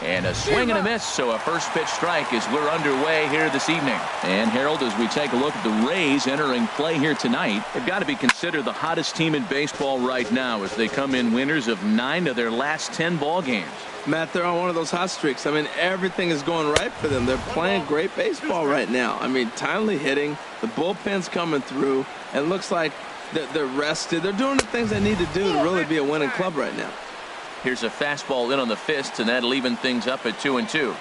And a swing and a miss, so a first pitch strike as we're underway here this evening. And Harold, as we take a look at the Rays entering play here tonight, they've got to be considered the hottest team in baseball right now as they come in winners of 9 of their last 10 ball games. Matt, they're on one of those hot streaks. I mean, everything is going right for them. They're playing great baseball right now. I mean, timely hitting, the bullpen's coming through, and it looks like they're rested. They're doing the things they need to do to really be a winning club right now. Here's a fastball in on the fist, and that'll even things up at 2-2.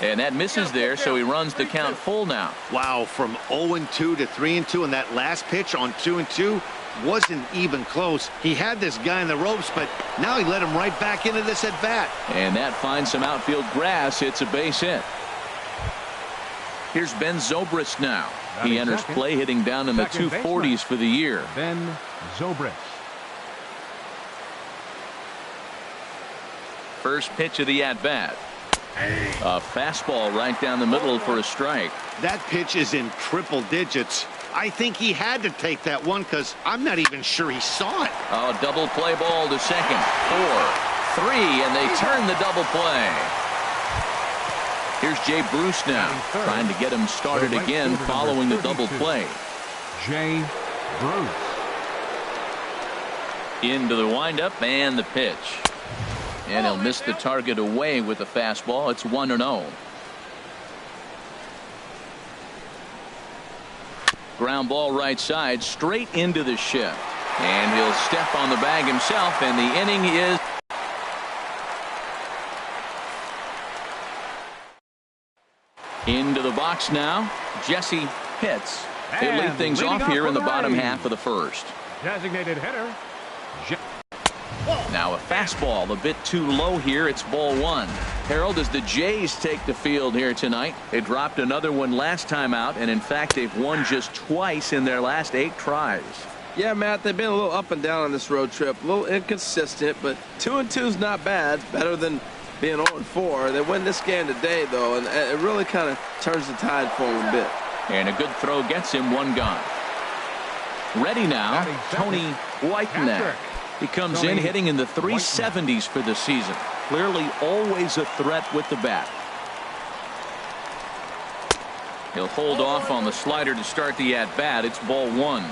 And that misses there, so he runs the count full now. Wow, from 0-2 to 3-2, and that last pitch on 2-2 wasn't even close. He had this guy in the ropes, but now he let him right back into this at bat. And that finds some outfield grass. It's a base hit. Here's Ben Zobrist now. He enters play hitting down in the 240s for the year. Ben Zobrist. First pitch of the at-bat. A fastball right down the middle for a strike. That pitch is in triple digits. I think he had to take that one because I'm not even sure he saw it. Oh, double play ball to second. 4, 3, and they turn the double play. Here's Jay Bruce now, trying to get him started again following the double play. Jay Bruce. Into the windup and the pitch. And he'll miss the target away with the fastball. It's 1-0. Ground ball right side, straight into the shift. And he'll step on the bag himself, and the inning is... Into the box now, Jesse Pitts. He'll lead things off here in the bottom half of the first. Designated hitter. Now a fastball a bit too low here. It's ball 1. Harold, as the Jays take the field here tonight, they dropped another one last time out, and in fact they've won just twice in their last 8 tries. Yeah, Matt, they've been a little up and down on this road trip, a little inconsistent, but 2-2 is not bad. It's better than being 0-4. They win this game today, though, and it really kind of turns the tide for them a bit. And a good throw gets him, 1 gone. Ready now, Tony Whiteneck. He comes in hitting in the 370s for the season. Clearly always a threat with the bat. He'll hold off on the slider to start the at-bat. It's ball 1.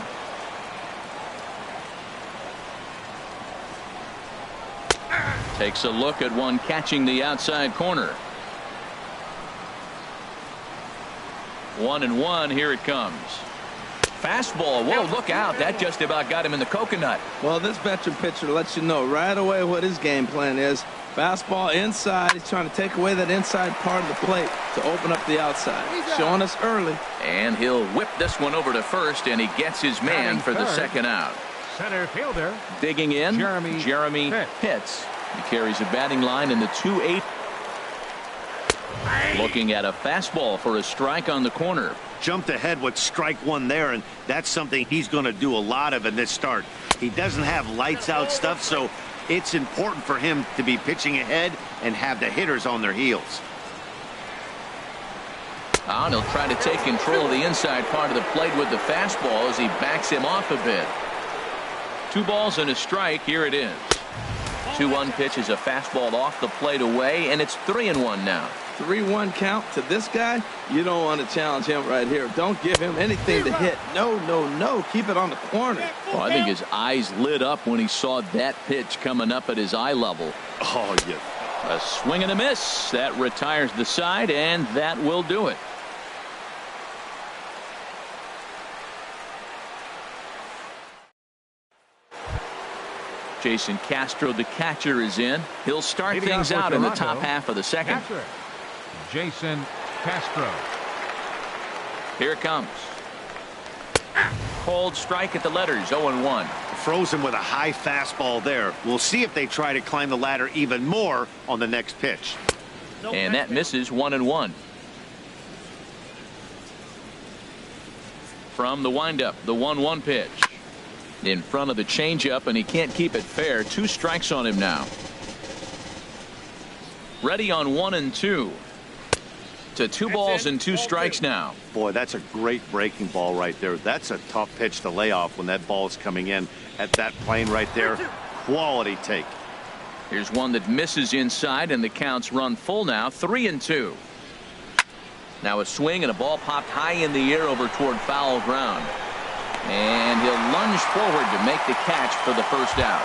Takes a look at one catching the outside corner. 1-1. Here it comes. Fastball. Whoa, look out. That just about got him in the coconut. Well, this veteran pitcher lets you know right away what his game plan is. Fastball inside. He's trying to take away that inside part of the plate to open up the outside. Showing us early. And he'll whip this one over to first, and he gets his man for the second out. Center fielder. Digging in, Jeremy Pitts. He carries a batting line in the 2-8. Looking at a fastball for a strike on the corner. Jumped ahead with strike 1 there, and that's something he's going to do a lot of in this start. He doesn't have lights out stuff, so it's important for him to be pitching ahead and have the hitters on their heels. And he'll try to take control of the inside part of the plate with the fastball as he backs him off a bit. 2 balls and a strike. Here it is. 2-1 pitch is a fastball off the plate away, and it's 3-1 now. 3-1 count to this guy. You don't want to challenge him right here. Don't give him anything to hit. No, no, no. Keep it on the corner. Well, I think his eyes lit up when he saw that pitch coming up at his eye level. Oh, yeah. A swing and a miss. That retires the side, and that will do it. Jason Castro, the catcher, is in. He'll start things out in the top half of the second. Catcher, Jason Castro. Here it comes. Cold strike at the letters, 0-1. Frozen with a high fastball there. We'll see if they try to climb the ladder even more on the next pitch. And that misses, 1-1. From the windup, the 1-1 pitch. In front of the changeup, and he can't keep it fair. 2 strikes on him now. Ready on 1-2. To 2 balls and 2 strikes now. Boy, that's a great breaking ball right there. That's a tough pitch to lay off when that ball is coming in at that plane right there. Quality take. Here's one that misses inside, and the counts run full now, 3-2. Now a swing and a ball popped high in the air over toward foul ground. And he'll lunge forward to make the catch for the first out.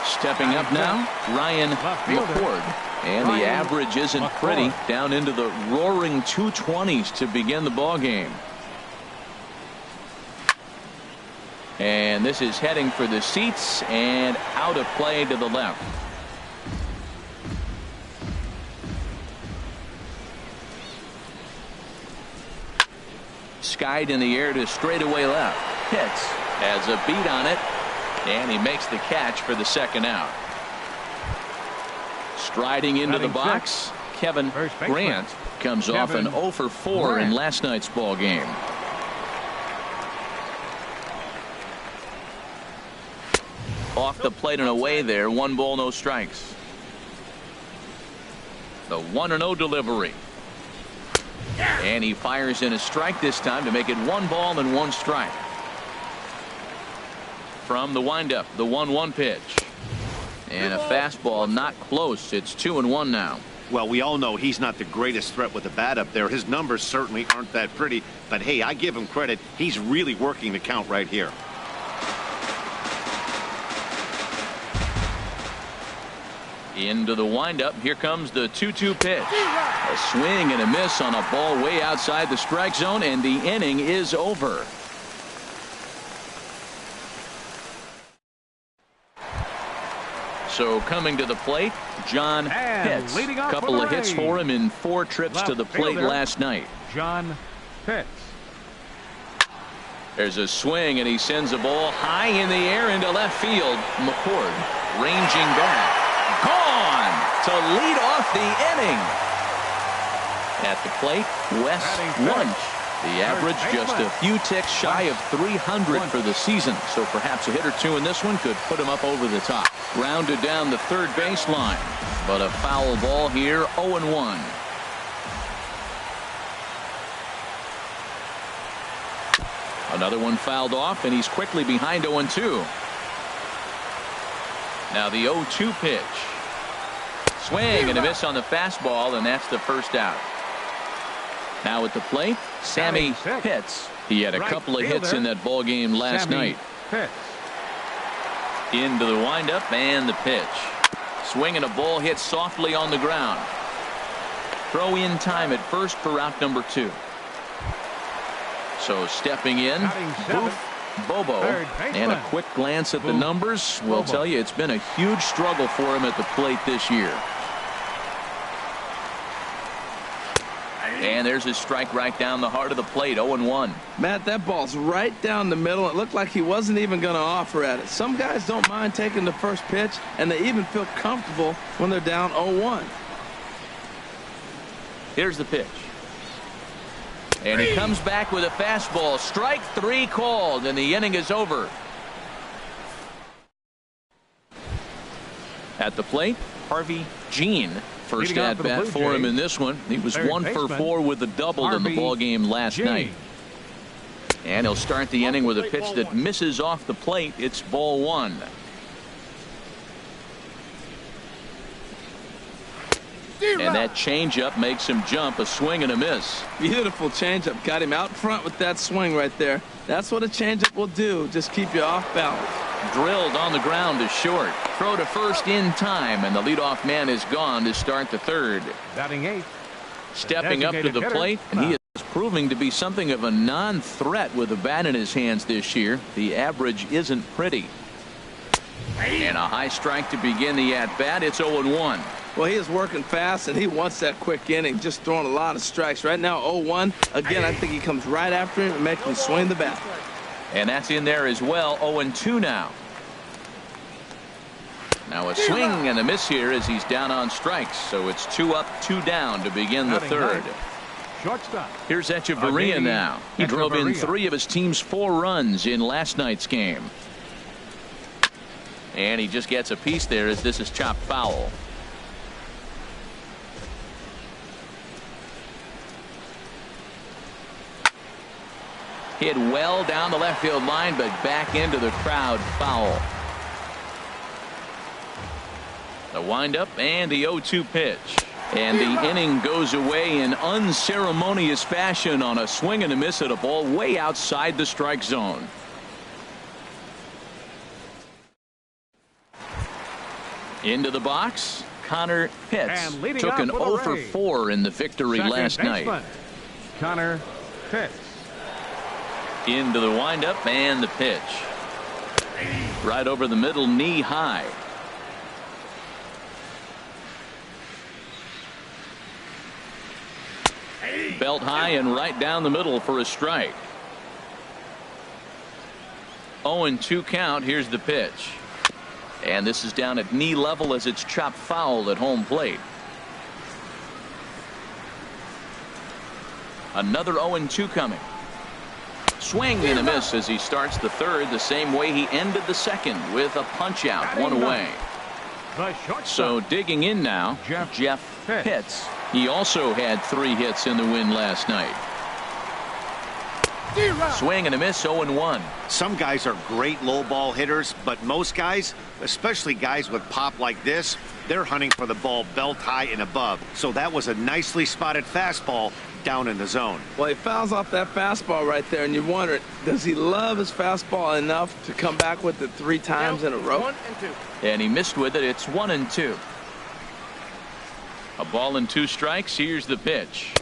Stepping up now, Ryan McCord. And the average isn't pretty, down into the roaring 220s to begin the ball game. And this is heading for the seats and out of play to the left. Skied in the air to straightaway left. Hits, has a beat on it, and he makes the catch for the second out. Striding into the box, Kevin Grant comes off an 0 for 4 in last night's ball game. Off the plate and away there, 1 ball, no strikes. The 1-0 delivery. And he fires in a strike this time to make it 1 ball and 1 strike. From the windup, the 1-1 pitch. And a fastball not close. It's 2-1 now. Well, we all know he's not the greatest threat with the bat up there. His numbers certainly aren't that pretty. But hey, I give him credit. He's really working the count right here. Into the windup. Here comes the 2-2 pitch. A swing and a miss on a ball way outside the strike zone, and the inning is over. So coming to the plate, John Pitts. A couple of hits for him in 4 trips to the plate last night. John Pitts. There's a swing, and he sends a ball high in the air into left field. McCord ranging back. Gone to lead off the inning. At the plate, Wes Wunsch. The average just a few ticks shy of 300 for the season, so perhaps a hit or two in this one could put him up over the top. Grounded down the third baseline, but a foul ball here, 0-1. Another one fouled off, and he's quickly behind 0-2. Now the 0-2 pitch. Swing and a miss on the fastball, and that's the first out. Now at the plate, Sammy Pitts. He had a couple of hits in that ball game last night. Into the windup and the pitch. Swing and a ball hit softly on the ground. Throw in time at first for out number 2. So stepping in, Booth Bobo, and a quick glance at the numbers will tell you it's been a huge struggle for him at the plate this year. And there's his strike right down the heart of the plate, 0-1. Matt, that ball's right down the middle. It looked like he wasn't even going to offer at it. Some guys don't mind taking the first pitch, and they even feel comfortable when they're down 0-1. Here's the pitch. And he comes back with a fastball. Strike 3 called, and the inning is over. At the plate, Harvey Jean. First at bat for him in this one. He was 1 for 4 with a double in the ball game last night. And he'll start the inning with a pitch that misses off the plate. It's ball 1. And that changeup makes him jump. A swing and a miss. Beautiful changeup. Got him out front with that swing right there. That's what a changeup will do. Just keep you off balance. Drilled on the ground to short. Throw to first in time, and the leadoff man is gone to start the third. Batting 8. Stepping up to the plate, and he is proving to be something of a non-threat with a bat in his hands this year. The average isn't pretty. And a high strike to begin the at-bat. It's 0-1. Well, he is working fast, and he wants that quick inning, just throwing a lot of strikes. Right now, 0-1. Again, I think he comes right after him and makes him swing the bat. And that's in there as well. 0-2 now. Now a swing and a miss here as he's down on strikes. So it's 2 up, 2 down to begin the third. Shortstop. Here's Echeverria now. He drove in 3 of his team's 4 runs in last night's game. And he just gets a piece there as this is chopped foul. Hit well down the left field line, but back into the crowd, foul. The windup and the 0-2 pitch. And the inning goes away in unceremonious fashion on a swing and a miss at a ball way outside the strike zone. Into the box, Connor Pitts took an 0 for 4 in the victory last night. Connor Pitts. Into the windup and the pitch. Right over the middle, knee high. Belt high and right down the middle for a strike. 0-2 count. Here's the pitch. And this is down at knee level as it's chopped foul at home plate. Another 0-2 coming. Swing and a miss as he starts the third the same way he ended the second with a punch out, one away. So digging in now, Jeff Pitts. He also had 3 hits in the win last night. Swing and a miss, 0-1. Some guys are great low ball hitters, but most guys, especially guys with pop like this, they're hunting for the ball belt high and above. So that was a nicely spotted fastball down in the zone. Well, he fouls off that fastball right there, and you wonder, does he love his fastball enough to come back with it 3 times in a row? 1 and 2. And he missed with it. It's 1-2. A ball and 2 strikes. Here's the pitch.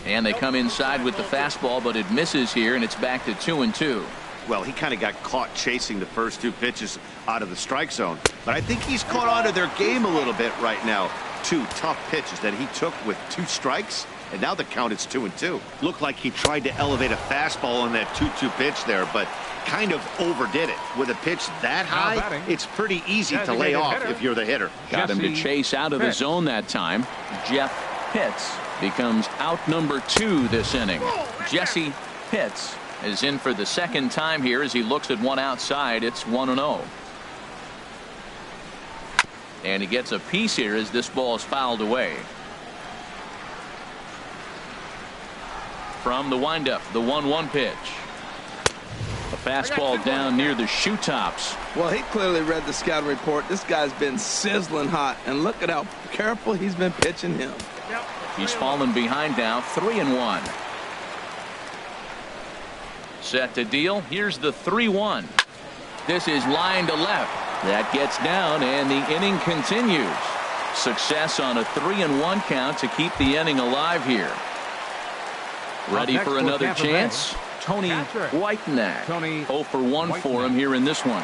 And they come inside with the fastball, but it misses here, and it's back to 2-2. Well, he kind of got caught chasing the first 2 pitches out of the strike zone. But I think he's caught on to their game a little bit right now. 2 tough pitches that he took with 2 strikes, and now the count is 2-2. Looked like he tried to elevate a fastball on that 2-2 pitch there, but kind of overdid it. With a pitch that high, it's pretty easy to lay off if you're the hitter. Got him to chase out of the zone that time. Jeff Pitts becomes out number 2 this inning. Jesse Pitts is in for the second time here as he looks at one outside. It's 1-0. And he gets a piece here as this ball is fouled away. From the windup, the 1-1 pitch. A fastball down near the shoe tops. Well, he clearly read the scouting report. This guy's been sizzling hot, and look at how careful he's been pitching him. He's fallen behind now, 3-1. Set to deal. Here's the 3-1. This is line to left. That gets down, and the inning continues. Success on a 3-1 count to keep the inning alive here. Ready for another chance? Tony Whitenack. 0 for 1 for him here in this one.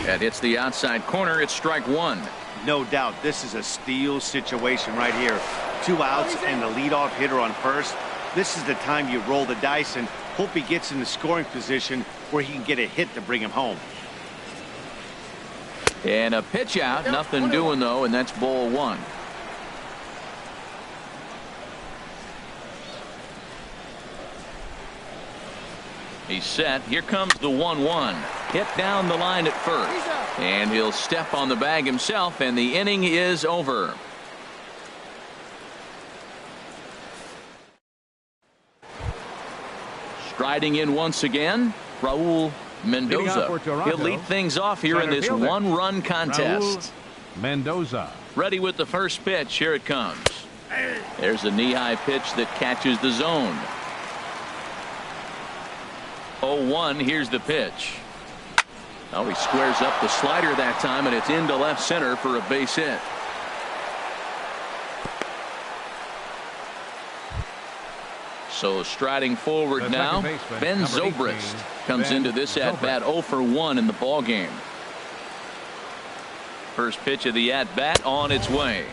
That hits the outside corner. It's strike 1. No doubt this is a steal situation right here. 2 outs and the leadoff hitter on first. This is the time you roll the dice and hope he gets in the scoring position where he can get a hit to bring him home. And a pitch out. Nothing doing though, and that's ball 1. He's set. Here comes the 1-1. Hit down the line at first. And he'll step on the bag himself, and the inning is over. Striding in once again, Raul Mendoza. He'll lead things off here in this 1-run contest. Mendoza. Ready with the first pitch. Here it comes. There's a knee-high pitch that catches the zone. 0-1. Here's the pitch. Oh, he squares up the slider that time, and it's into left center for a base hit. So striding forward now, Ben Zobrist comes into this at-bat 0 for 1 in the ball game. First pitch of the at-bat on its way.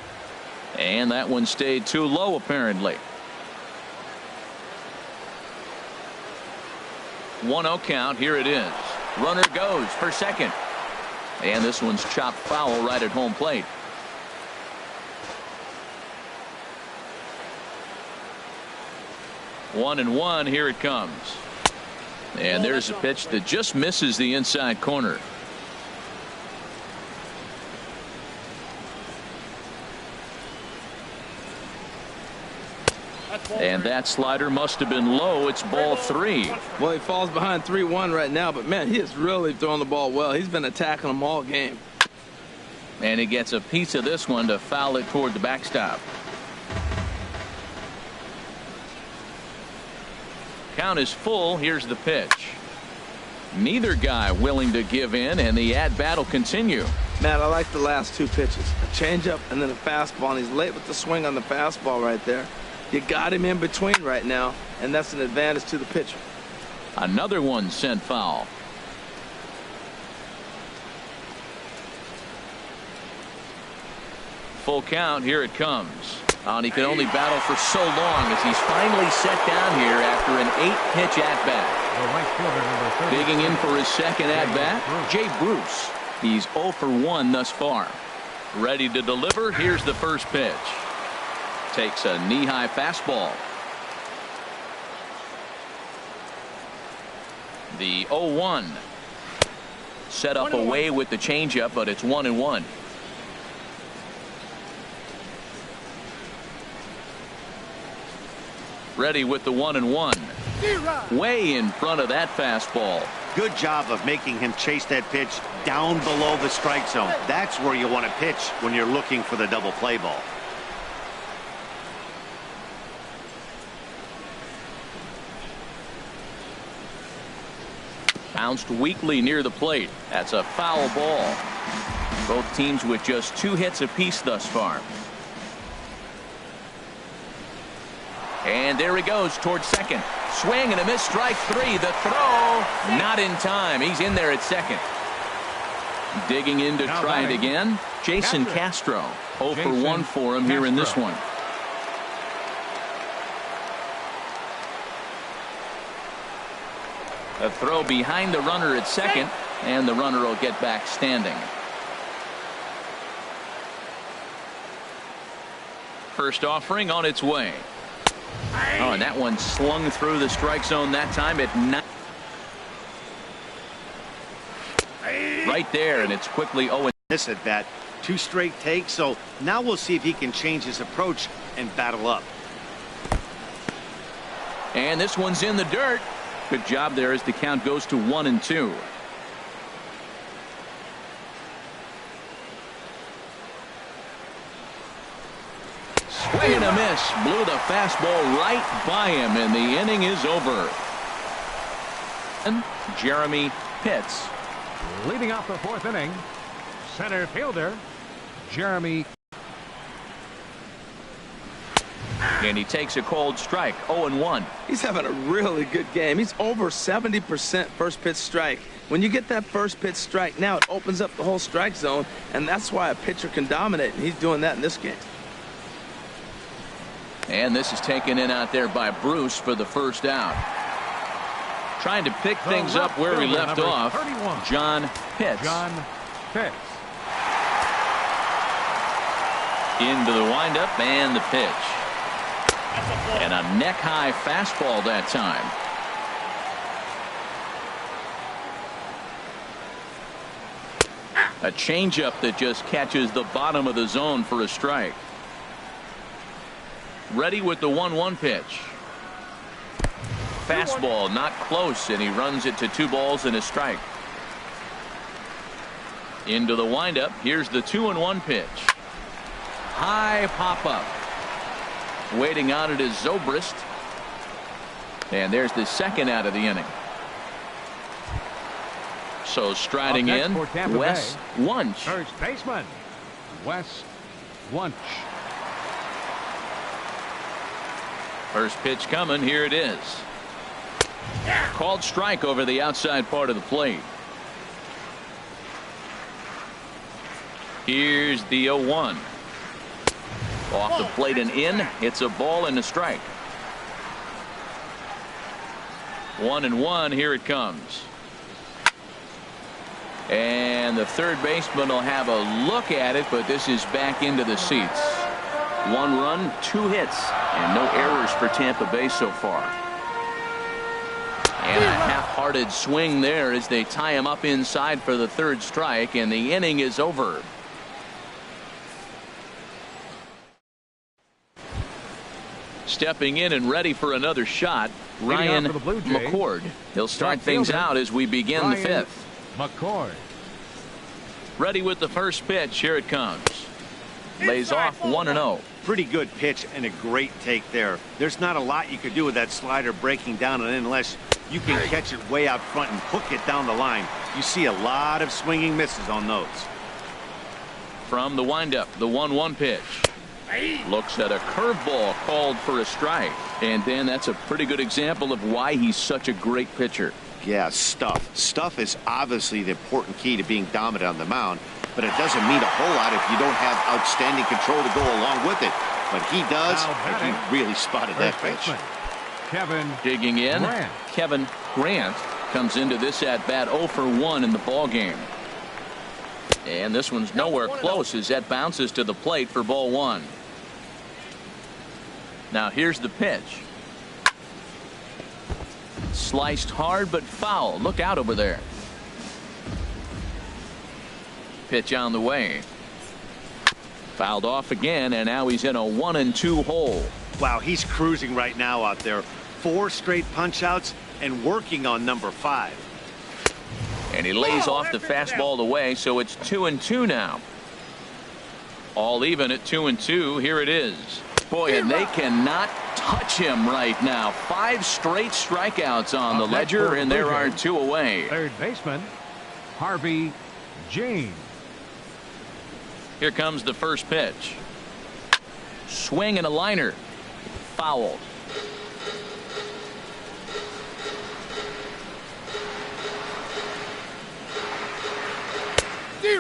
And that one stayed too low apparently. 1-0 count. Here it is. Runner goes for second. And this one's chopped foul right at home plate. One and one. Here it comes. And there's a pitch that just misses the inside corner. And that slider must have been low. It's ball 3. Well, he falls behind 3-1 right now, but man, he is really throwing the ball well. He's been attacking them all game. And he gets a piece of this one to foul it toward the backstop. Count is full. Here's the pitch. Neither guy willing to give in, and the at-bat will continue. Matt, I like the last 2 pitches. A changeup and then a fastball, and he's late with the swing on the fastball right there. You got him in between right now, and that's an advantage to the pitcher. Another one sent foul. Full count. Here it comes. And he can only battle for so long as he's finally set down here after an 8-pitch at-bat. Digging in for his second at-bat, Jay Bruce. He's 0 for 1 thus far. Ready to deliver. Here's the first pitch. Takes a knee-high fastball. The 0-1. Set up away with the changeup, but it's 1-1. Ready with the 1-1. Way in front of that fastball. Good job of making him chase that pitch down below the strike zone. That's where you want to pitch when you're looking for the double play ball. Bounced weakly near the plate. That's a foul ball. Both teams with just 2 hits apiece thus far. And there he goes towards second. Swing and a miss, strike 3. The throw not in time. He's in there at second. Digging in to try it again. Jason Castro. 0 for 1 for him here in this one. A throw behind the runner at second, and the runner will get back standing. First offering on its way. Oh, and that one slung through the strike zone that time at 9. Right there, and it's quickly 0. This at bat, 2 straight takes, so now we'll see if he can change his approach and battle up. And this one's in the dirt. Good job there as the count goes to 1-2. Swing and a miss. Blew the fastball right by him, and the inning is over. And Jeremy Pitts. Leading off the 4th inning, center fielder Jeremy. And he takes a cold strike. 0-1. He's having a really good game. He's over 70% first pitch strike. When you get that first pitch strike, now it opens up the whole strike zone, and that's why a pitcher can dominate, and he's doing that in this game. And this is taken in out there by Bruce for the first out. Trying to pick things up where he left off. 31. John Pitts. John Pitts. Into the windup and the pitch. And a neck-high fastball that time. A changeup that just catches the bottom of the zone for a strike. Ready with the 1-1 pitch. Fastball not close, and he runs it to 2 balls and a strike. Into the windup. Here's the 2-1 pitch. High pop-up. Waiting on it is Zobrist. And there's the second out of the inning. So striding in, Wes Wunsch. First baseman, Wes Wunsch. First pitch coming. Here it is. Called strike over the outside part of the plate. Here's the 0-1. Off the plate and in. It's a ball and a strike. 1-1. Here it comes. And the third baseman will have a look at it, but this is back into the seats. 1 run, 2 hits, and no errors for Tampa Bay so far. And a half-hearted swing there as they tie him up inside for the 3rd strike, and the inning is over. stepping in and ready for another shot, Ryan McCord. He'll start things out as we begin the fifth. McCord. Ready with the first pitch. Here it comes. Lays off 1-0. Pretty good pitch and a great take there. There's not a lot you could do with that slider breaking down and in unless you can catch it way out front and hook it down the line. You see a lot of swinging misses on those. From the windup, the 1-1 pitch. Looks at a curveball called for a strike. And then that's a pretty good example of why he's such a great pitcher. Yeah, stuff. Stuff is obviously the important key to being dominant on the mound, but it doesn't mean a whole lot if you don't have outstanding control to go along with it. But he does, and he really spotted that pitch. Kevin digging in. Grant. Kevin Grant comes into this at bat 0 for 1 in the ball game. And this one's nowhere close as that bounces to the plate for ball 1. Now here's the pitch. Sliced hard but foul. Look out over there. Pitch on the way. Fouled off again, and now he's in a 1-2 hole. Wow, he's cruising right now out there. 4 straight punch outs and working on number 5. And he lays off the fastball away, so it's 2-2 now. All even at 2-2. Here it is. Boy, and they cannot touch him right now. 5 straight strikeouts on the ledger, and there are 2 away. Third baseman Harvey James. Here comes the first pitch. Swing and a liner. Foul.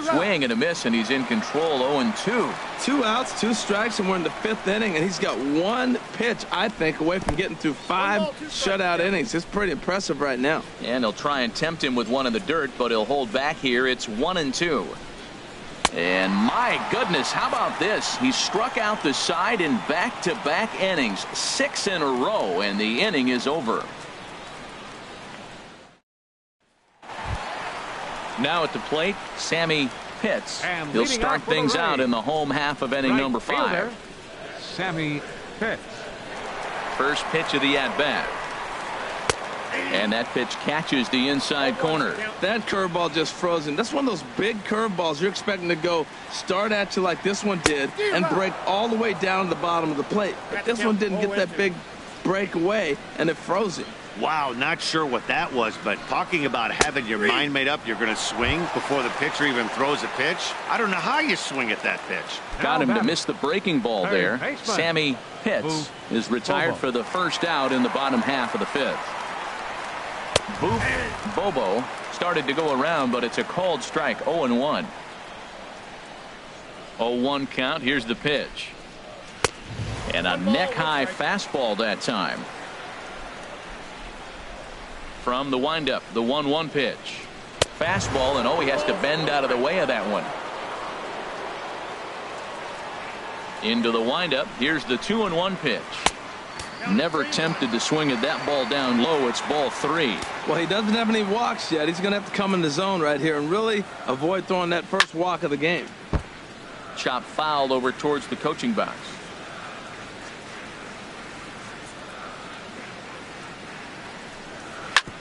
Swing and a miss, and he's in control. 0-2. 2 outs, 2 strikes, and we're in the 5th inning, and he's got 1 pitch, I think, away from getting through 5 shutout innings. It's pretty impressive right now. And he'll try and tempt him with one in the dirt, but he'll hold back here. It's 1-2. And my goodness, how about this? He struck out the side in back-to-back innings, 6 in a row, and the inning is over. Now at the plate, Sammy Pitts. He'll start things out in the home half of inning number 5. Sammy Pitts. First pitch of the at-bat. And that pitch catches the inside corner. That curveball just frozen. That's one of those big curveballs you're expecting to go start at you like this one did and break all the way down to the bottom of the plate. But this one didn't get that big break away, and it froze it. Wow, not sure what that was, but talking about having your mind made up, you're going to swing before the pitcher even throws a pitch. I don't know how you swing at that pitch. Got him to miss the breaking ball there. Sammy Pitts is retired for the first out in the bottom half of the 5th. Bobo started to go around, but it's a called strike. 0-1. 0-1 count. Here's the pitch. And a neck-high fastball that time. From the windup, the 1-1 pitch. Fastball, and he has to bend out of the way of that one. Into the windup. Here's the 2-1 pitch. Never tempted to swing at that ball down low. It's ball 3. Well, he doesn't have any walks yet. He's going to have to come in the zone right here and really avoid throwing that first walk of the game. Chop fouled over towards the coaching box.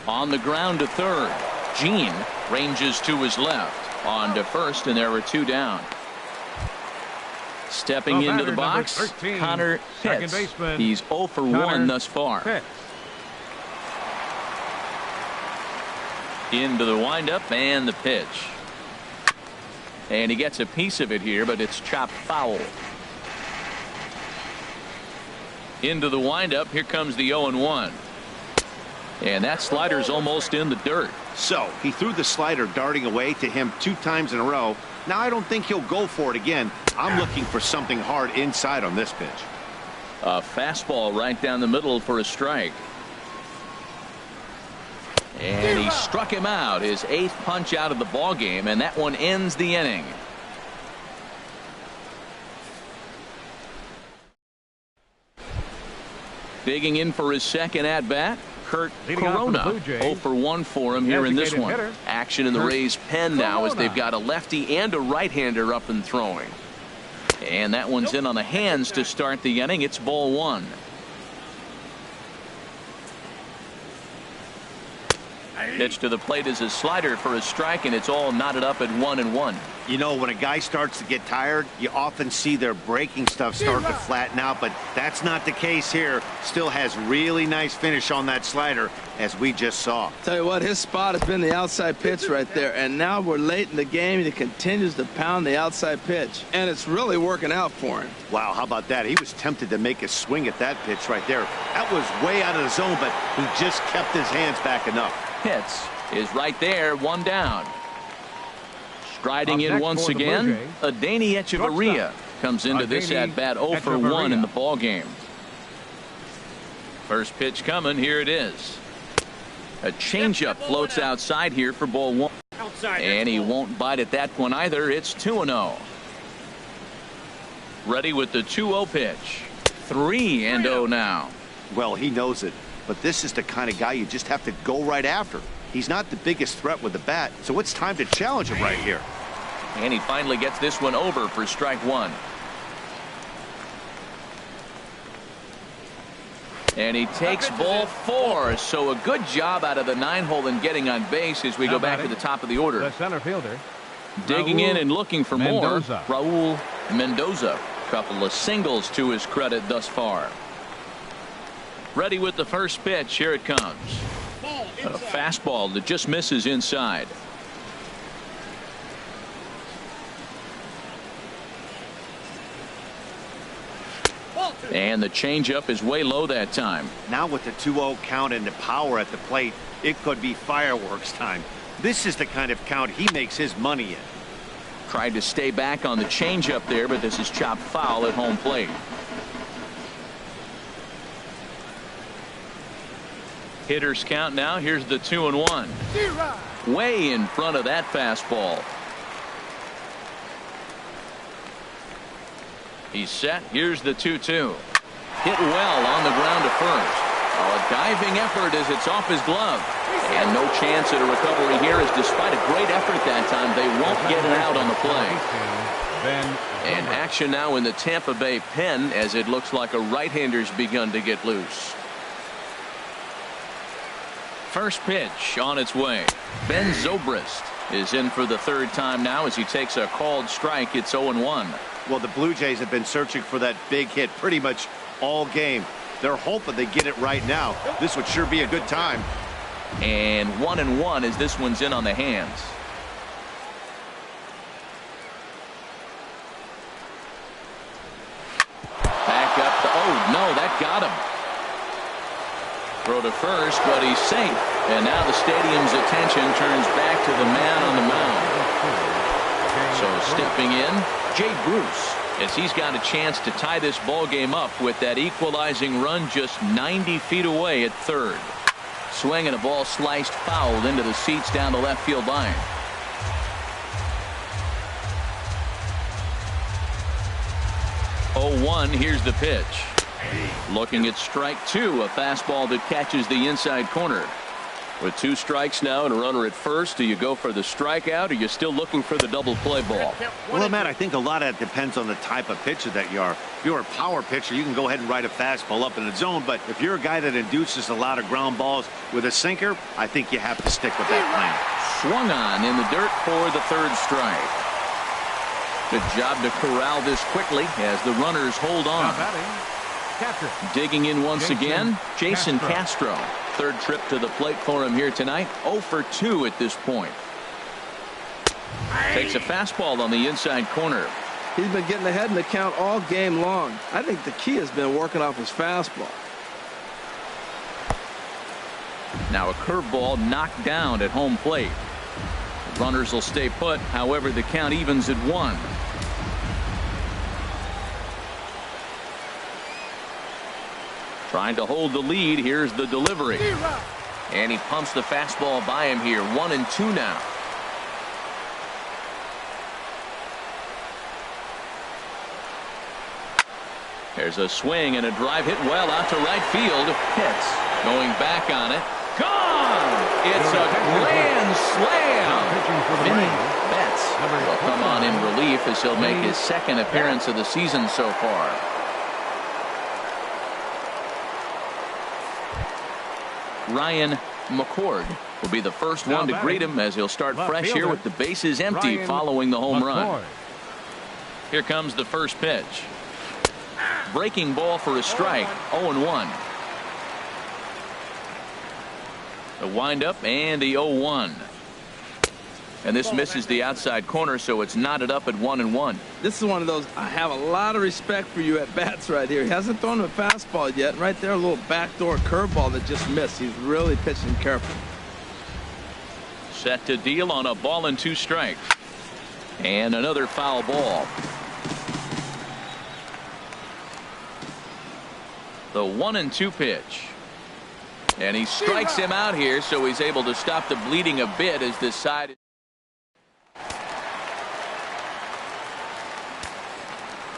On the ground to third. Gene ranges to his left. On to first, and there were 2 down. Stepping into the box, 13, Connor Pitts. He's 0 for 1 thus far. Pitts. Into the windup and the pitch. And he gets a piece of it here, but it's chopped foul. Into the windup. Here comes the 0-1. And that slider's almost in the dirt. So he threw the slider darting away to him 2 times in a row. Now I don't think he'll go for it again. I'm looking for something hard inside on this pitch. A fastball right down the middle for a strike. And he struck him out, his 8th punch out of the ball game, and that one ends the inning. Digging in for his second at bat, Kurt Corona. 0 for 1 for him here in this one. Action in the Rays pen now as they've got a lefty and a right-hander up and throwing. And that one's in on the hands to start the inning. It's ball 1. Pitch to the plate is a slider for a strike, and it's all knotted up at 1-1. You know, when a guy starts to get tired, you often see their breaking stuff start to flatten out, but that's not the case here. Still has really nice finish on that slider, as we just saw. Tell you what, his spot has been the outside pitch right there, and now we're late in the game, and he continues to pound the outside pitch, and it's really working out for him. Wow, how about that? He was tempted to make a swing at that pitch right there. That was way out of the zone, but he just kept his hands back enough. Hits is right there, 1 down. Striding in once again, Adeiny Hechavarria comes into this at-bat 0 for 1 in the ball game. First pitch coming, here it is. A changeup floats outside here for ball 1. And he won't bite at that one either. It's 2-0. Ready with the 2-0 pitch. 3-0 now. Well, he knows it, but this is the kind of guy you just have to go right after. He's not the biggest threat with the bat, so it's time to challenge him right here. And he finally gets this one over for strike 1. And he takes ball 4. So a good job out of the 9-hole in getting on base as we go back to the top of the order. The center fielder. Digging in and looking for Mendoza. more. Raul Mendoza. Couple of singles to his credit thus far. Ready with the first pitch. Here it comes. A fastball that just misses inside. And the changeup is way low that time. Now with the 2-0 count and the power at the plate, it could be fireworks time. This is the kind of count he makes his money in. Tried to stay back on the changeup there, but this is chopped foul at home plate. Hitters count now. Here's the 2-1. Way in front of that fastball. He's set. Here's the 2-2. Hit well on the ground to first. A diving effort as it's off his glove. And no chance at a recovery here, as despite a great effort that time, they won't get it out on the play. And action now in the Tampa Bay pen, as it looks like a right-hander's begun to get loose. First pitch on its way. Ben Zobrist is in for the 3rd time now as he takes a called strike. It's 0-1. Well, the Blue Jays have been searching for that big hit pretty much all game. They're hoping they get it right now. This would sure be a good time. And 1-1 as this one's in on the hands. Back up to, oh no, that got him. Throw to first, but he's safe. And now the stadium's attention turns back to the man on the mound. So stepping in, Jay Bruce, as he's got a chance to tie this ball game up with that equalizing run just 90 feet away at 3rd. Swing and a ball sliced foul into the seats down the left field line. Oh, 1. Here's the pitch. Looking at strike 2, a fastball that catches the inside corner. With 2 strikes now and a runner at first, do you go for the strikeout, or are you still looking for the double play ball? Well, Matt, I think a lot of that depends on the type of pitcher that you are. If you're a power pitcher, you can go ahead and ride a fastball up in the zone, but if you're a guy that induces a lot of ground balls with a sinker, I think you have to stick with that plan. Swung on in the dirt for the 3rd strike. Good job to corral this quickly as the runners hold on. Digging in once again, Jason Castro. 3rd trip to the plate for him here tonight. 0 for 2 at this point. Takes a fastball on the inside corner. He's been getting ahead in the count all game long. I think the key has been working off his fastball. Now a curveball knocked down at home plate. The runners will stay put. However, the count evens at 1. Trying to hold the lead. Here's the delivery. And he pumps the fastball by him here. 1-2 now. There's a swing and a drive hit well out to right field. Hits. Going back on it. Gone! It's a grand slam. Vinny Betts will come on in relief as he'll make his 2nd appearance of the season so far. Ryan McCord will be the first one to greet him as he'll start fresh here with the bases empty following the home run. Here comes the first pitch. Breaking ball for a strike. 0-1. The windup and the 0-1. And this misses the outside corner, so it's knotted up at 1-1. This is one of those, I have a lot of respect for you at bats right here. He hasn't thrown him a fastball yet. Right there, a little backdoor curveball that just missed. He's really pitching careful. Set to deal on a ball and 2 strikes. And another foul ball. The 1-2 pitch. And he strikes him out here, so he's able to stop the bleeding a bit as this side.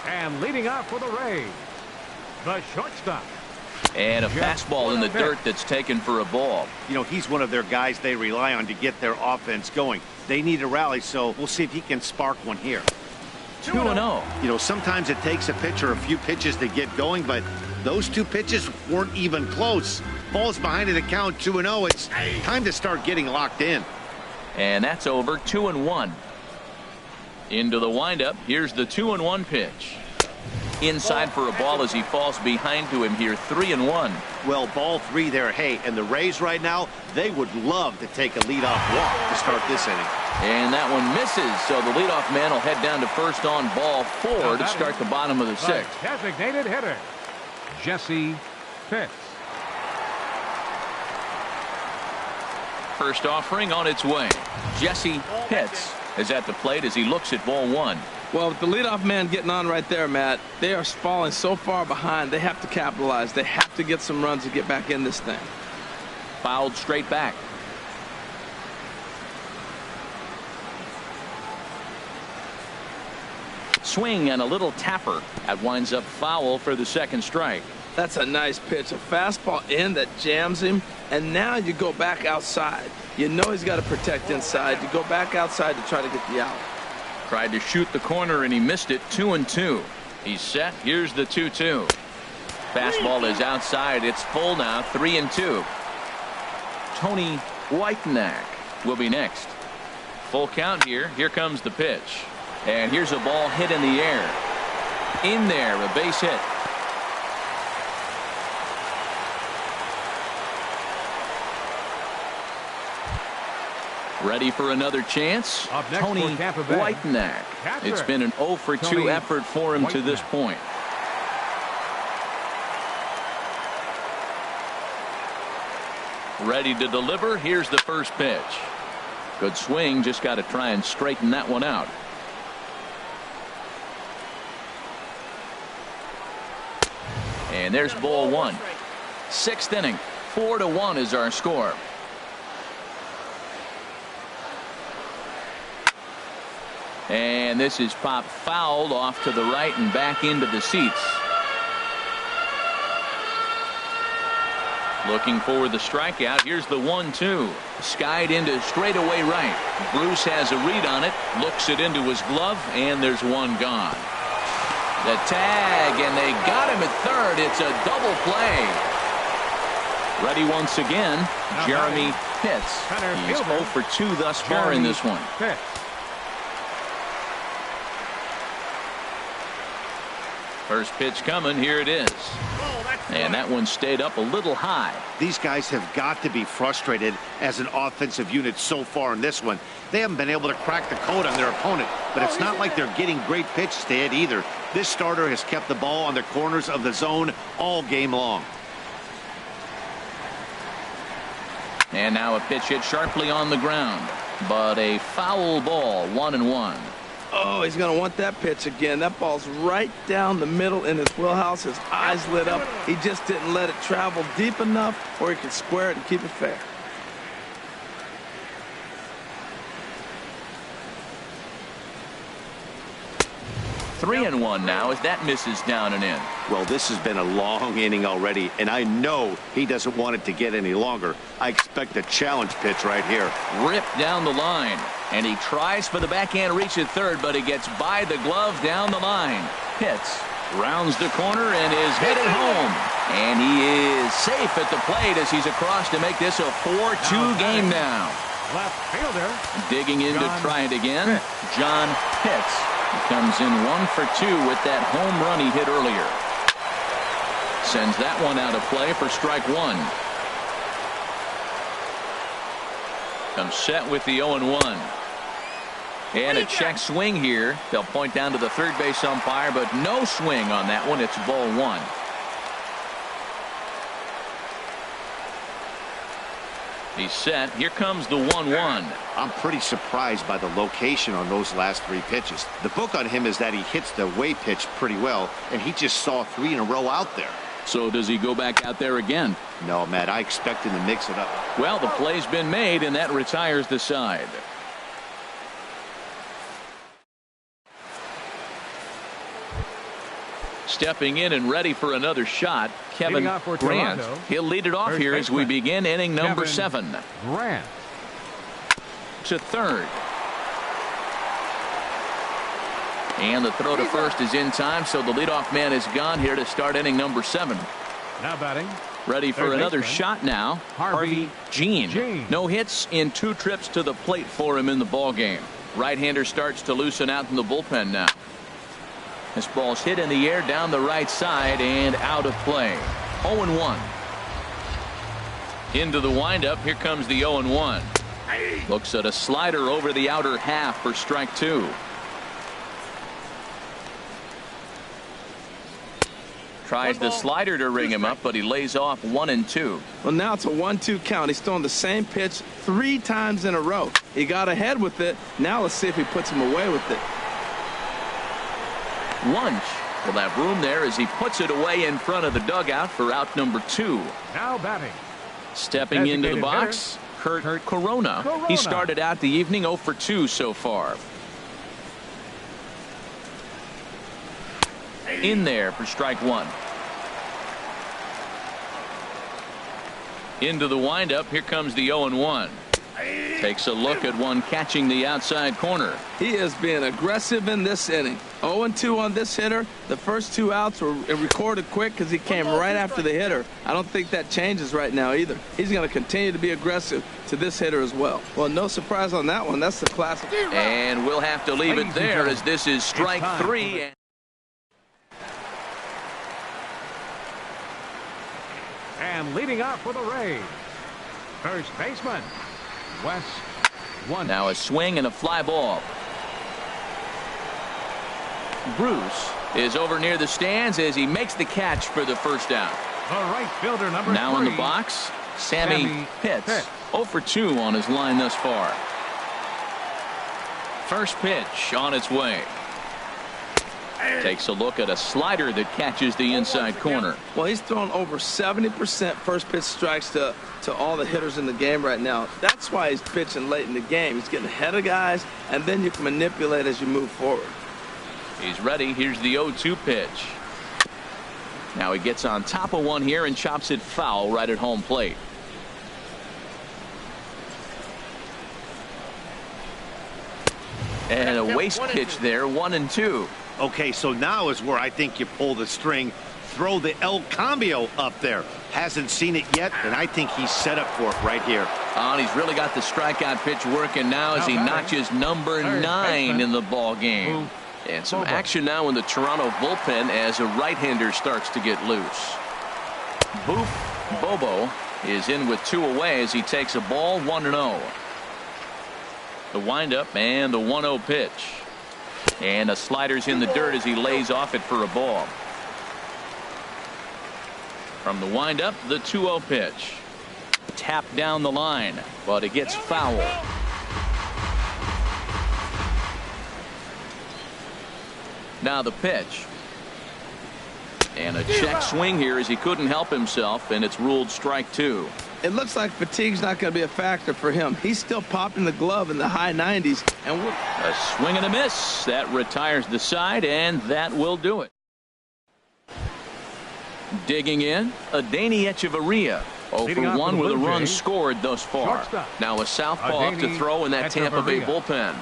And leading off for the Rays, the shortstop. And a fastball in the dirt that's taken for a ball. You know, he's one of their guys they rely on to get their offense going. They need a rally, so we'll see if he can spark one here. 2-0. You know, sometimes it takes a pitcher a few pitches to get going, but those 2 pitches weren't even close. Ball's behind in the count, 2-0. It's time to start getting locked in. And that's over. 2-1. Into the windup. Here's the 2-1 pitch. Inside for a ball as he falls behind to him here. 3-1. Well, ball 3 there. Hey, and the Rays right now, they would love to take a leadoff walk to start this inning. And that one misses, so the leadoff man will head down to first on ball 4 to start the bottom of the 6th. Designated hitter, Jesse Pitts. First offering on its way. Jesse Pitts is at the plate as he looks at ball 1. Well, with the leadoff man getting on right there, Matt, they are falling so far behind. They have to capitalize. They have to get some runs to get back in this thing. Fouled straight back. Swing and a little tapper. That winds up foul for the 2nd strike. That's a nice pitch. A fastball in that jams him. And now you go back outside. You know he's got to protect inside. You go back outside to try to get the out. Tried to shoot the corner and he missed it. 2-2. He's set. Here's the 2-2. Fastball is outside. It's full now. 3-2. Tony Whitenack will be next. Full count here. Here comes the pitch. And here's a ball hit in the air. In there, a base hit. Ready for another chance. Tony Whitenack. It's been an 0 for 2 effort for him to this point. Ready to deliver. Here's the first pitch. Good swing. Just got to try and straighten that one out. And there's ball 1. 6th inning. 4-1 is our score. And this is popped fouled off to the right and back into the seats. Looking for the strikeout. Here's the 1-2. Skied into straightaway right. Bruce has a read on it. Looks it into his glove. And there's one gone. The tag. And they got him at third. It's a double play. Ready once again. Jeremy Pitts. He's 0 for 2 thus far in this one. First pitch coming. Here it is. And that one stayed up a little high. These guys have got to be frustrated as an offensive unit so far in this one. They haven't been able to crack the code on their opponent, but it's not like they're getting great pitches to hit either. This starter has kept the ball on the corners of the zone all game long. And now a pitch hit sharply on the ground, but a foul ball. 1-1. Oh, he's going to want that pitch again. That ball's right down the middle in his wheelhouse. His eyes lit up. He just didn't let it travel deep enough where he could square it and keep it fair. Three and one now as that misses down and in. Well, this has been a long inning already, and I know he doesn't want it to get any longer. I expect a challenge pitch right here. Ripped down the line, and he tries for the backhand reach at third, but he gets by the glove down the line. Pitts Rounds the corner and is headed home. And he is safe at the plate as he's across to make this a 4-2 game now. Left fielder. Digging in to try it again. John Pitts. He comes in 1 for 2 with that home run he hit earlier. Sends that one out of play for strike one. Comes set with the 0-1. And a check swing here. They'll point down to the third base umpire, but no swing on that one. It's ball one. He's set. Here comes the 1-1. I'm pretty surprised by the location on those last 3 pitches. The book on him is that he hits the way pitch pretty well, and he just saw 3 in a row out there. So does he go back out there again? No, Matt, I expect him to mix it up. Well, the play's been made, and that retires the side. Stepping in and ready for another shot, Kevin Grant. He'll lead it off here as we begin inning number 7. Grant. To third. And the throw to first is in time, so the leadoff man is gone here to start inning number 7. Now batting. Ready for another shot now. Harvey Jean. No hits in 2 trips to the plate for him in the ball game. Right-hander starts to loosen out in the bullpen now. This ball's hit in the air down the right side and out of play. 0-1. Into the windup. Here comes the 0-1. Looks at a slider over the outer half for strike 2. Tries the slider to ring him up, but he lays off 1-2. Well, now it's a 1-2 count. He's throwing the same pitch 3 times in a row. He got ahead with it. Now let's see if he puts him away with it. Wunsch will have room there as he puts it away in front of the dugout for out number 2. Now batting. Stepping into the box, Kurt Corona. He started out the evening 0 for 2 so far. In there for strike 1. Into the windup. Here comes the 0-1. Takes a look at one catching the outside corner. He is being aggressive in this inning. 0-2 on this hitter. The first 2 outs were recorded quick because he came right after the hitter. I don't think that changes right now either. He's going to continue to be aggressive to this hitter as well. Well, no surprise on that one. That's the classic. And we'll have to leave it there as this is strike 3. And leading off for the Rays, first baseman, Wes Wunsch. Now a swing and a fly ball. Bruce is over near the stands as he makes the catch for the first out. The right fielder number now 3. in the box, Sammy Pitts. 0 for 2 on his line thus far. First pitch on its way. Takes a look at a slider that catches the inside corner. Well, he's thrown over 70% first pitch strikes to all the hitters in the game right now. That's why he's pitching late in the game. He's getting ahead of guys, and then you can manipulate as you move forward. He's ready. Here's the 0-2 pitch. Now he gets on top of one here and chops it foul right at home plate. And a waste pitch there, 1-2. Okay, so now is where I think you pull the string. Throw the El Cambio up there. Hasn't seen it yet, and I think he's set up for it right here. And he's really got the strikeout pitch working now as he notches number 9 in the ball game. And some action now in the Toronto bullpen as a right-hander starts to get loose. Boof Bobo is in with 2 away as he takes a ball 1-0. The windup and the 1-0 pitch. And a slider's in the dirt as he lays off it for a ball. From the windup, the 2-0 pitch. Tapped down the line, but it gets foul. Now the pitch. And a check swing here as he couldn't help himself, and it's ruled strike 2. It looks like fatigue's not going to be a factor for him. He's still popping the glove in the high 90s. And a swing and a miss. That retires the side, and that will do it. Digging in, Adeiny Echeverria. 0 for 1 with a run scored thus far. Now a southpaw up to throw in that Tampa Bay bullpen.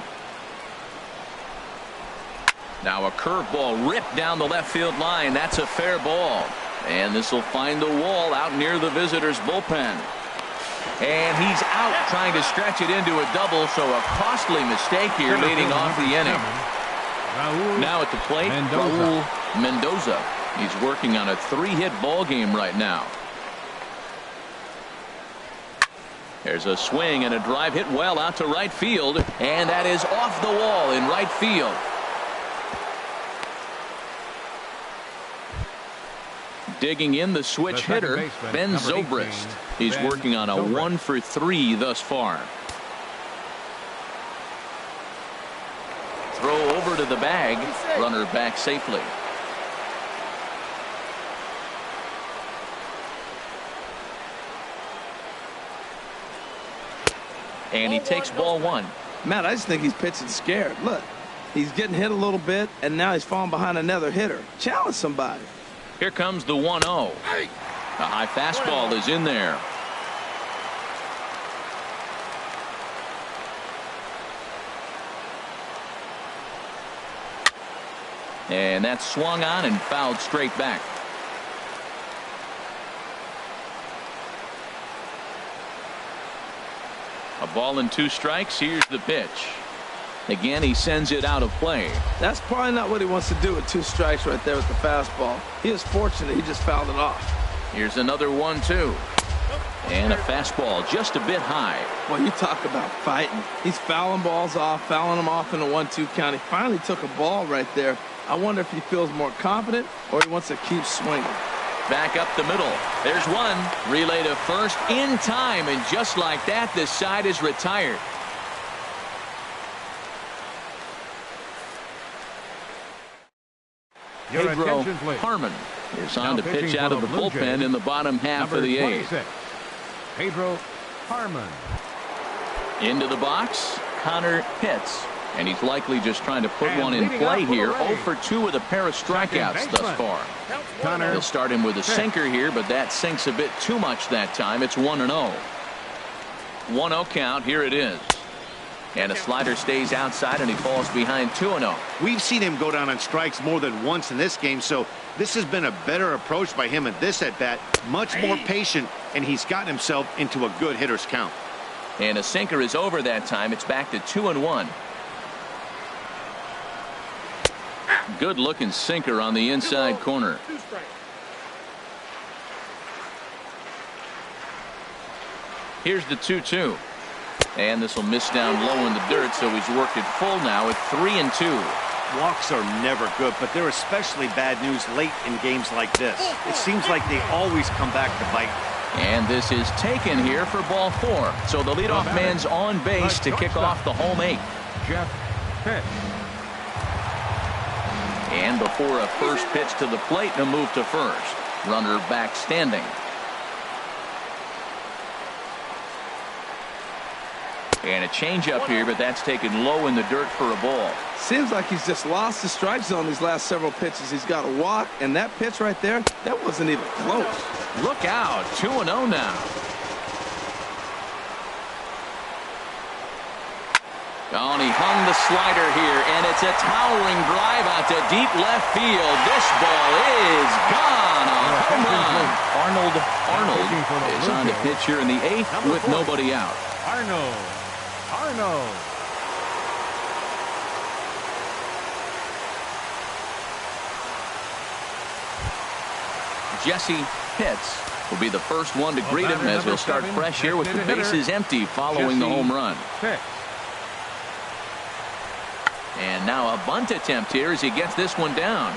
Now a curveball ripped down the left field line. That's a fair ball. And this will find the wall out near the visitors' bullpen. And he's out trying to stretch it into a double, so a costly mistake here leading off the inning. Now at the plate, Raul Mendoza. He's working on a 3-hit ball game right now. There's a swing and a drive hit well out to right field, and that is off the wall in right field. Digging in the switch hitter, Ben Zobrist. He's working on a 1-for-3 thus far. Throw over to the bag. Runner back safely. And he takes ball 1. Matt, I just think he's pitching scared. Look, he's getting hit a little bit, and now he's falling behind another hitter. Challenge somebody. Here comes the 1-0. A high fastball is in there. And that's swung on and fouled straight back. A ball and 2 strikes. Here's the pitch. Again, he sends it out of play. That's probably not what he wants to do with 2 strikes right there with the fastball. He is fortunate he just fouled it off. Here's another 1-2. And a fastball just a bit high. Well, you talk about fighting. He's fouling balls off, fouling them off in a 1-2 count. He finally took a ball right there. I wonder if he feels more confident or he wants to keep swinging. Back up the middle. There's one. Relay to first in time, and just like that, this side is retired. Pedro Harmon is on to pitch out of the bullpen in the bottom half of the 8th. Pedro Harmon. Into the box, Connor Pitts. And he's likely just trying to put one in play here. 0 for 2 with a pair of strikeouts thus far. He'll start him with a sinker here, but that sinks a bit too much that time. It's 1-0. 1-0 count. Here it is. And a slider stays outside, and he falls behind 2-0. We've seen him go down on strikes more than once in this game, so this has been a better approach by him at this at-bat. Much more patient, and he's gotten himself into a good hitter's count. And a sinker is over that time. It's back to 2-1. Good looking sinker on the inside corner. Here's the 2-2. And this will miss down low in the dirt, so he's worked it full now at 3-2. Walks are never good, but they're especially bad news late in games like this. It seems like they always come back to bite. And this is taken here for ball 4. So the leadoff man's on base to kick off the home 8. Jeff Pitt. And before a first pitch to the plate, a move to first. Runner back standing. And a changeup here, but that's taken low in the dirt for a ball. Seems like he's just lost the strike zone these last several pitches. He's got a walk, and that pitch right there, that wasn't even close. Look out, 2-0 now. Oh, and he hung the slider here, and it's a towering drive out to deep left field. This ball is gone. A home run. Arnold is on to pitch here in the 8th with nobody out. Arnold. Jesse Pitts will be the first one to greet him as he'll start fresh here with the bases empty following the home run. And now a bunt attempt here as he gets this one down.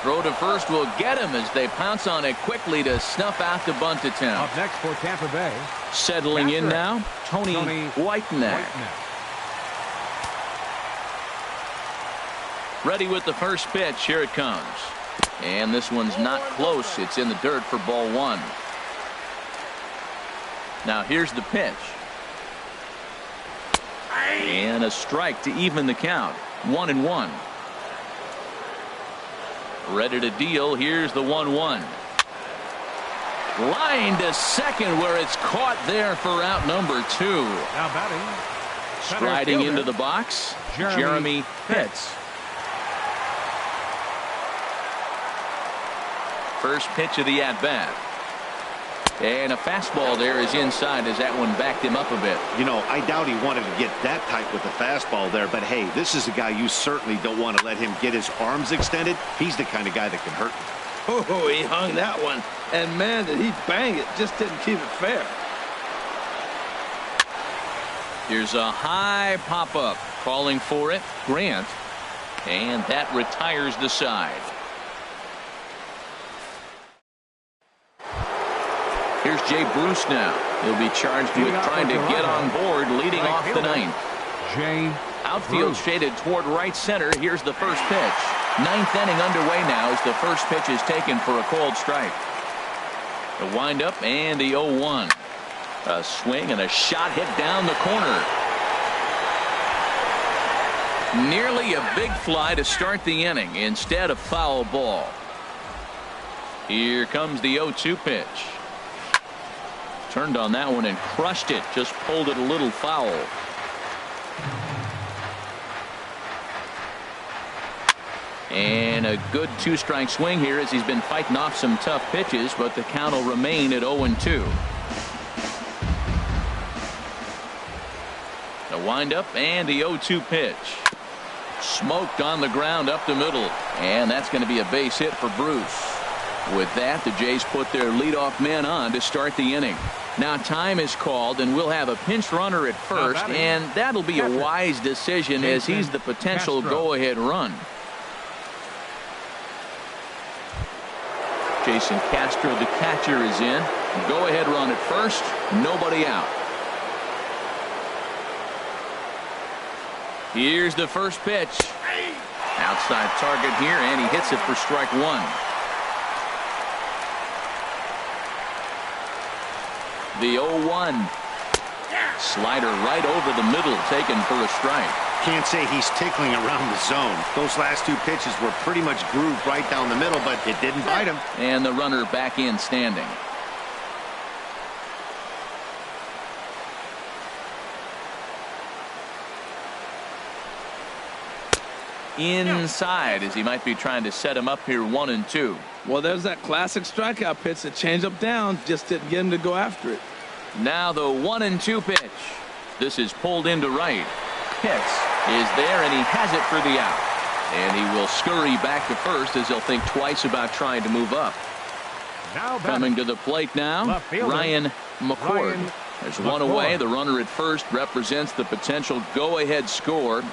Throw to first will get him as they pounce on it quickly to snuff out the bunt attempt. Up next for Tampa Bay. Settling in now, Tony Whiteneck. Ready with the first pitch. Here it comes. And this one's not close. It's in the dirt for ball 1. Now here's the pitch. And a strike to even the count. 1-1. Ready to deal. Here's the 1-1. Line to second where it's caught there for out number 2. Now batting. Striding into the box, Jeremy Pitts. First pitch of the at-bat. And a fastball there is inside as that one backed him up a bit. You know, I doubt he wanted to get that tight with the fastball there, but hey, this is a guy you certainly don't want to let him get his arms extended. He's the kind of guy that can hurt you. Oh, he hung that one. And man, did he bang it. Just didn't keep it fair. Here's a high pop-up. Calling for it, Grant. And that retires the side. Here's Jay Bruce now. He'll be charged with trying to get on board leading off the ninth. Jay Outfield Bruce. shaded toward right center. Here's the first pitch. Ninth inning underway now as the first pitch is taken for a called strike. The windup and the 0-1. A swing and a shot hit down the corner. Nearly a big fly to start the inning instead of foul ball. Here comes the 0-2 pitch. Turned on that one and crushed it. Just pulled it a little foul. And a good two-strike swing here as he's been fighting off some tough pitches, but the count will remain at 0-2. The windup and the 0-2 pitch. Smoked on the ground up the middle, and that's going to be a base hit for Bruce. With that, the Jays put their leadoff man on to start the inning. Now time is called, and we'll have a pinch runner at first, and that'll be a wise decision as he's the potential go-ahead run. Jason Castro, the catcher, is in. Go-ahead run at first, nobody out. Here's the first pitch. Outside target here, and he hits it for strike one. The 0-1. Slider right over the middle, taken for a strike. Can't say he's tickling around the zone. Those last two pitches were pretty much grooved right down the middle, but it didn't bite him. And the runner back in standing. Inside as he might be trying to set him up here 1-2. Well, there's that classic strikeout pitch. The changeup down just didn't get him to go after it. Now the 1-2 pitch. This is pulled into right. Pitts is there, and he has it for the out. And he will scurry back to first as he'll think twice about trying to move up. Now coming to the plate now, Ryan McCord. There's one away. The runner at first represents the potential go-ahead score.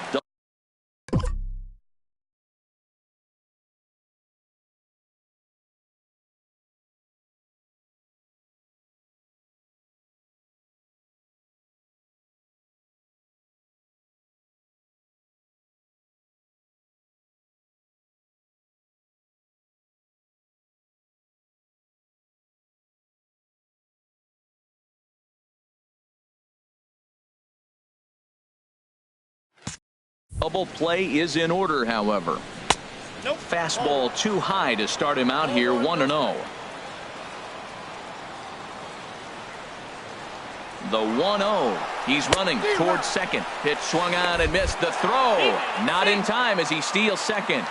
Double play is in order, however. Nope. Fastball too high to start him out here 1-0. The 1-0. He's running towards second. Pitch swung on and missed. The throw. Not in time as he steals second.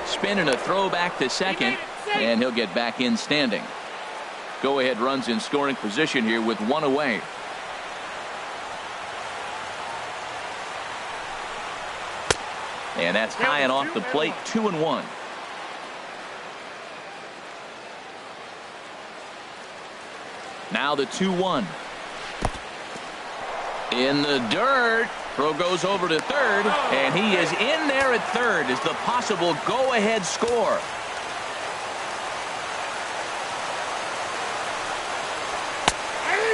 Spin and a throw back to second, and he'll get back in standing. Go-ahead runs in scoring position here with one away. And that's high and off the plate, 2-1. Now the 2-1. In the dirt. Throw goes over to third, and he is in there at third as the possible go-ahead score.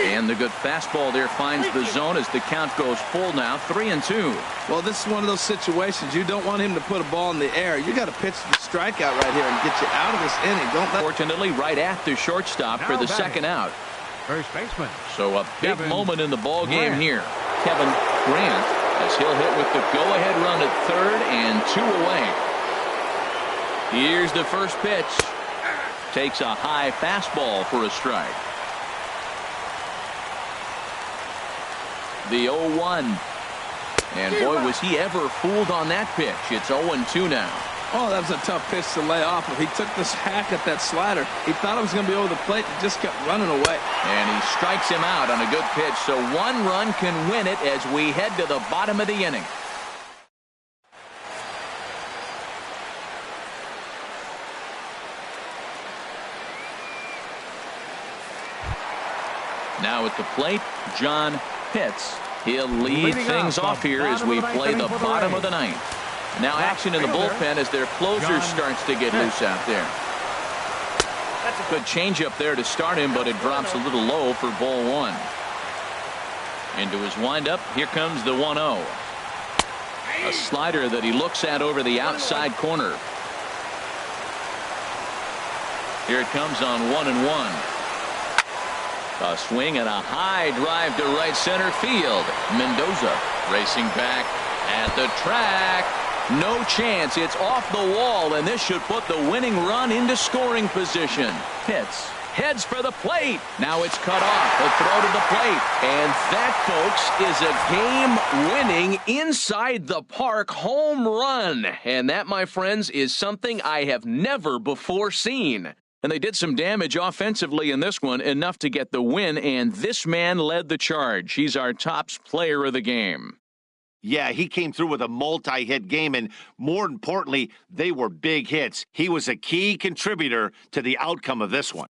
And the good fastball there finds the zone as the count goes full now, 3-2. Well, this is one of those situations you don't want him to put a ball in the air. You got to pitch the strikeout right here and get you out of this inning. Don't let. Fortunately, right at the shortstop for the second out. First baseman. So a big Kevin moment in the ball game Grant. here. Kevin Grant as he'll hit with the go-ahead run at third and two away. Here's the first pitch. Takes a high fastball for a strike. The 0-1. And boy, was he ever fooled on that pitch. It's 0-2 now. Oh, that was a tough pitch to lay off. He took this hack at that slider. He thought it was going to be over the plate. He just kept running away. And he strikes him out on a good pitch. So one run can win it as we head to the bottom of the inning. Now at the plate, John Pitts. He'll lead things off here as we play the bottom of the ninth. Now action in the bullpen as their closer starts to get loose out there. That's a good changeup there to start him, but it drops a little low for ball one. Into his windup, here comes the 1-0. A slider that he looks at over the outside corner. Here it comes on 1-1. A swing and a high drive to right center field. Mendoza racing back at the track. No chance. It's off the wall, and this should put the winning run into scoring position. Pitts heads for the plate. Now it's cut off. A throw to the plate. And that, folks, is a game-winning inside the park home run. And that, my friends, is something I have never before seen. And they did some damage offensively in this one, enough to get the win, and this man led the charge. He's our top player of the game. Yeah, he came through with a multi-hit game, and more importantly, they were big hits. He was a key contributor to the outcome of this one.